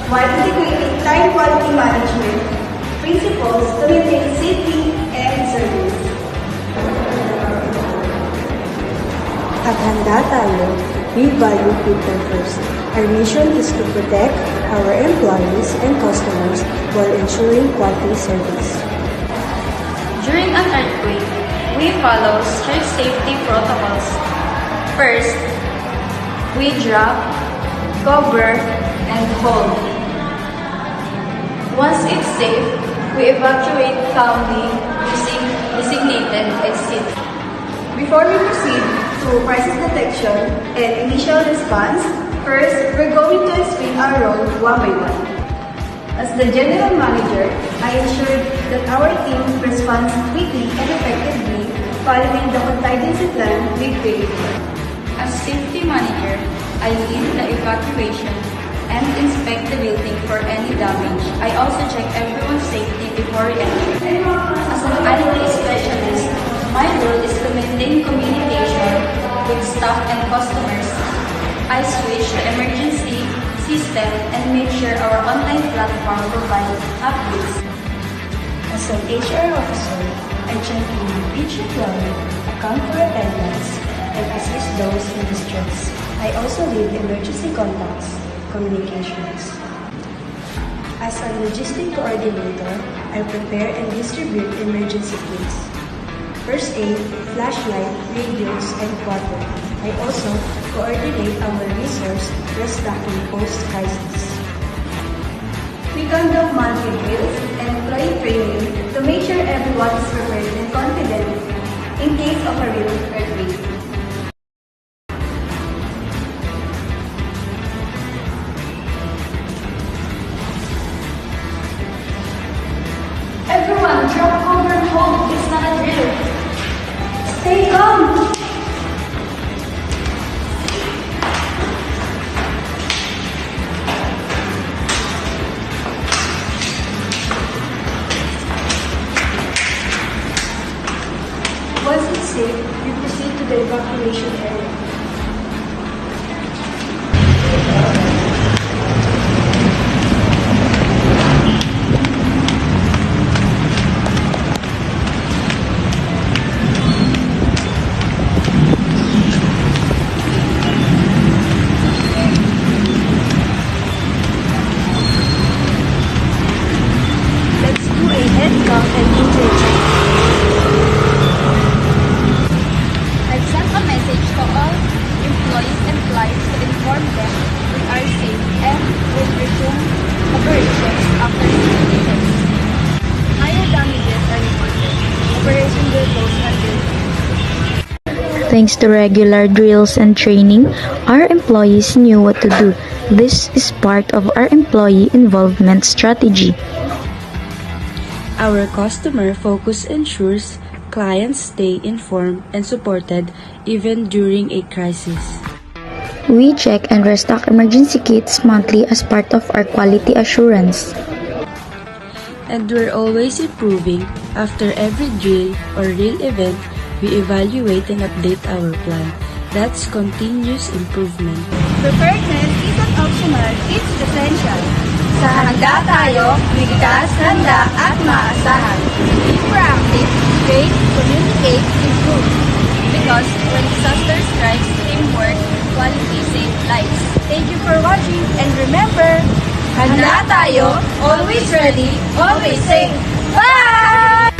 while integrating time quality management principles to maintain safety and service. At Handa Tayo, we value people first. Our mission is to protect our employees and customers while ensuring quality service. During an earthquake, we follow strict safety protocols. First, we drop, cover, and hold. Once it's safe, we evacuate calmly using designated exits. Before we proceed to crisis detection and initial response, first, we're going to explain our role one by one. As the General Manager, I ensured that our team responds quickly and effectively following the contingency plan we created. As Safety Manager, I lead the evacuation and inspect the building for any damage. I also check everyone's safety before entry. As an IT specialist, my role is to maintain communication with staff and customers. I switch to emergency system and make sure our online platform provides updates. As an HR officer, I check in with each employee, account for attendance, and assist those in distress. I also lead emergency contacts, communications. As a logistic coordinator, I prepare and distribute emergency kits, first aid, flashlight, radios, and water. I also coordinate our resource restocking post-crisis. We conduct monthly drills and employee training to make sure everyone is prepared and confident in case of a real earthquake. Everyone, drop, cover, and hold. It's not a drill. Stay calm. Once it's safe, we proceed to the evacuation area. Let's do a head count and injury check. I've sent a message to all employees and clients to inform them we are safe and will resume operations after 60 days. Minor damages are reported. Operation will close until Thanks to regular drills and training, our employees knew what to do. This is part of our employee involvement strategy. Our customer focus ensures clients stay informed and supported even during a crisis. We check and restock emergency kits monthly as part of our quality assurance. And we're always improving. After every drill or real event, we evaluate and update our plan. That's continuous improvement. Preparedness isn't optional, it's essential. Sa Handa Tayo, ligtas, handa at maasahan. be proactive, train, communicate, improve. Because when disaster strikes, teamwork, quality save lives. Thank you for watching and remember, handa tayo, always ready, always safe. Bye!